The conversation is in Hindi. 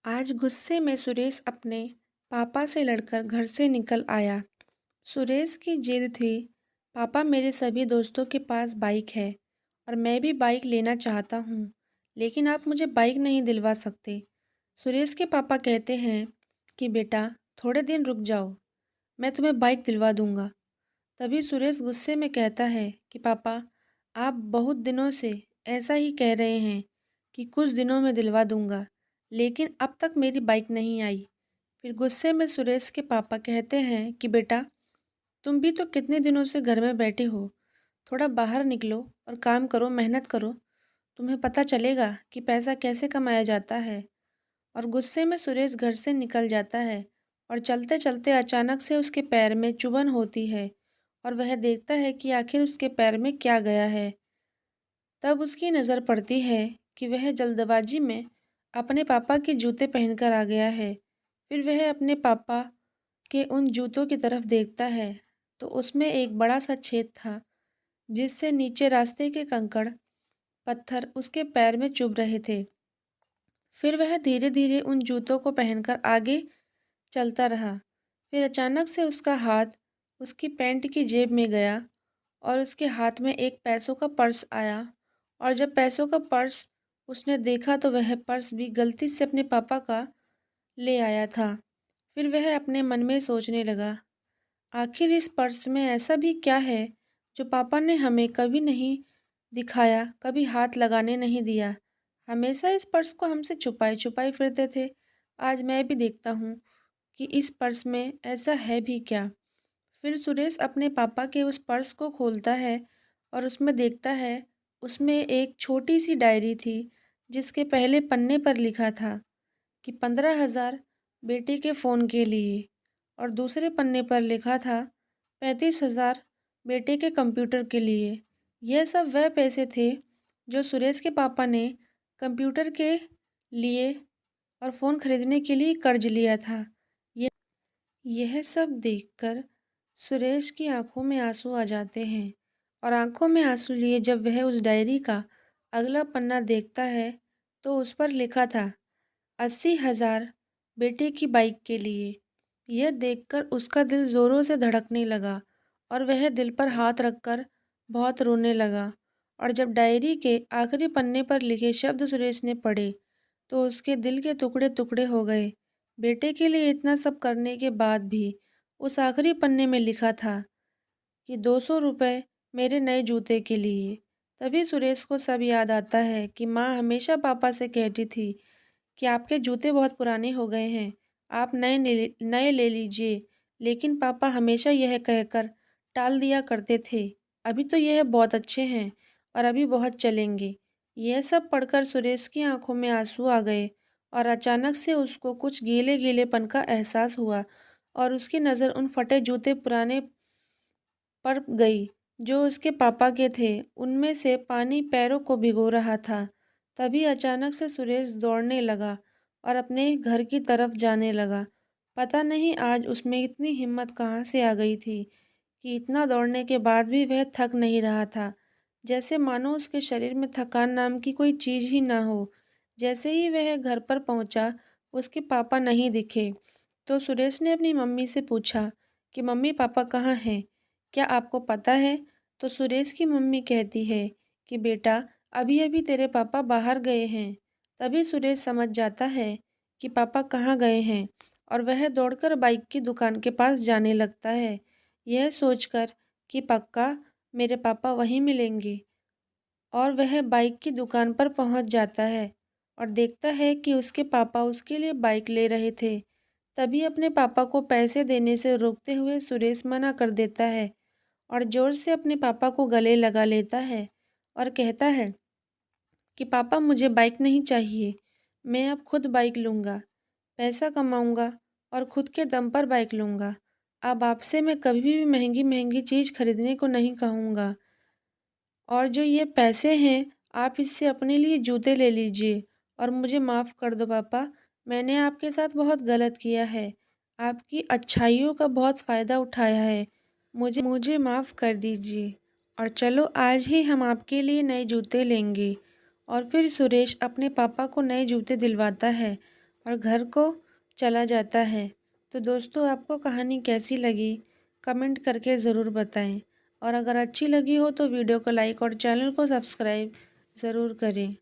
आज गुस्से में सुरेश अपने पापा से लड़कर घर से निकल आया। सुरेश की जिद थी, पापा मेरे सभी दोस्तों के पास बाइक है और मैं भी बाइक लेना चाहता हूँ, लेकिन आप मुझे बाइक नहीं दिलवा सकते। सुरेश के पापा कहते हैं कि बेटा थोड़े दिन रुक जाओ, मैं तुम्हें बाइक दिलवा दूंगा। तभी सुरेश गुस्से में कहता है कि पापा आप बहुत दिनों से ऐसा ही कह रहे हैं कि कुछ दिनों में दिलवा दूंगा, लेकिन अब तक मेरी बाइक नहीं आई। फिर गुस्से में सुरेश के पापा कहते हैं कि बेटा तुम भी तो कितने दिनों से घर में बैठे हो, थोड़ा बाहर निकलो और काम करो, मेहनत करो, तुम्हें पता चलेगा कि पैसा कैसे कमाया जाता है। और गुस्से में सुरेश घर से निकल जाता है और चलते चलते अचानक से उसके पैर में चुभन होती है और वह देखता है कि आखिर उसके पैर में क्या गया है। तब उसकी नज़र पड़ती है कि वह जल्दबाजी में अपने पापा के जूते पहनकर आ गया है। फिर वह अपने पापा के उन जूतों की तरफ देखता है तो उसमें एक बड़ा सा छेद था, जिससे नीचे रास्ते के कंकड़ पत्थर उसके पैर में चुभ रहे थे। फिर वह धीरे धीरे उन जूतों को पहनकर आगे चलता रहा। फिर अचानक से उसका हाथ उसकी पैंट की जेब में गया और उसके हाथ में एक पैसों का पर्स आया। और जब पैसों का पर्स उसने देखा तो वह पर्स भी गलती से अपने पापा का ले आया था। फिर वह अपने मन में सोचने लगा, आखिर इस पर्स में ऐसा भी क्या है जो पापा ने हमें कभी नहीं दिखाया, कभी हाथ लगाने नहीं दिया। हमेशा इस पर्स को हमसे छुपाए छुपाए फिरते थे। आज मैं भी देखता हूँ कि इस पर्स में ऐसा है भी क्या। फिर सुरेश अपने पापा के उस पर्स को खोलता है और उसमें देखता है, उसमें एक छोटी सी डायरी थी जिसके पहले पन्ने पर लिखा था कि 15,000 बेटे के फ़ोन के लिए, और दूसरे पन्ने पर लिखा था 35,000 बेटे के कंप्यूटर के लिए। यह सब वह पैसे थे जो सुरेश के पापा ने कंप्यूटर के लिए और फ़ोन खरीदने के लिए कर्ज लिया था। यह सब देखकर सुरेश की आंखों में आंसू आ जाते हैं और आंखों में आंसू लिए जब वह उस डायरी का अगला पन्ना देखता है तो उस पर लिखा था 80,000 बेटे की बाइक के लिए। यह देखकर उसका दिल जोरों से धड़कने लगा और वह दिल पर हाथ रखकर बहुत रोने लगा। और जब डायरी के आखिरी पन्ने पर लिखे शब्द सुरेश ने पढ़े तो उसके दिल के टुकड़े टुकड़े हो गए। बेटे के लिए इतना सब करने के बाद भी उस आखिरी पन्ने में लिखा था कि 200 रुपये मेरे नए जूते के लिए। तभी सुरेश को सब याद आता है कि माँ हमेशा पापा से कहती थी कि आपके जूते बहुत पुराने हो गए हैं, आप नए ले लीजिए, लेकिन पापा हमेशा यह कहकर टाल दिया करते थे, अभी तो यह बहुत अच्छे हैं और अभी बहुत चलेंगे। यह सब पढ़कर सुरेश की आंखों में आंसू आ गए और अचानक से उसको कुछ गीले गीलेपन का एहसास हुआ और उसकी नज़र उन फटे जूते पुराने पर गई जो उसके पापा के थे। उनमें से पानी पैरों को भिगो रहा था। तभी अचानक से सुरेश दौड़ने लगा और अपने घर की तरफ जाने लगा। पता नहीं आज उसमें इतनी हिम्मत कहाँ से आ गई थी कि इतना दौड़ने के बाद भी वह थक नहीं रहा था, जैसे मानो उसके शरीर में थकान नाम की कोई चीज़ ही ना हो। जैसे ही वह घर पर पहुंचा, उसके पापा नहीं दिखे तो सुरेश ने अपनी मम्मी से पूछा कि मम्मी पापा कहाँ हैं, क्या आपको पता है? तो सुरेश की मम्मी कहती है कि बेटा अभी अभी तेरे पापा बाहर गए हैं। तभी सुरेश समझ जाता है कि पापा कहाँ गए हैं और वह दौड़कर बाइक की दुकान के पास जाने लगता है, यह सोचकर कि पक्का मेरे पापा वहीं मिलेंगे। और वह बाइक की दुकान पर पहुंच जाता है और देखता है कि उसके पापा उसके लिए बाइक ले रहे थे। तभी अपने पापा को पैसे देने से रोकते हुए सुरेश मना कर देता है और ज़ोर से अपने पापा को गले लगा लेता है और कहता है कि पापा मुझे बाइक नहीं चाहिए, मैं अब खुद बाइक लूँगा, पैसा कमाऊँगा और खुद के दम पर बाइक लूँगा। अब आपसे मैं कभी भी महंगी महंगी चीज़ खरीदने को नहीं कहूँगा, और जो ये पैसे हैं आप इससे अपने लिए जूते ले लीजिए और मुझे माफ़ कर दो पापा, मैंने आपके साथ बहुत गलत किया है, आपकी अच्छाइयों का बहुत फ़ायदा उठाया है, मुझे मुझे माफ़ कर दीजिए और चलो आज ही हम आपके लिए नए जूते लेंगे। और फिर सुरेश अपने पापा को नए जूते दिलवाता है और घर को चला जाता है। तो दोस्तों, आपको कहानी कैसी लगी कमेंट करके ज़रूर बताएं, और अगर अच्छी लगी हो तो वीडियो को लाइक और चैनल को सब्सक्राइब ज़रूर करें।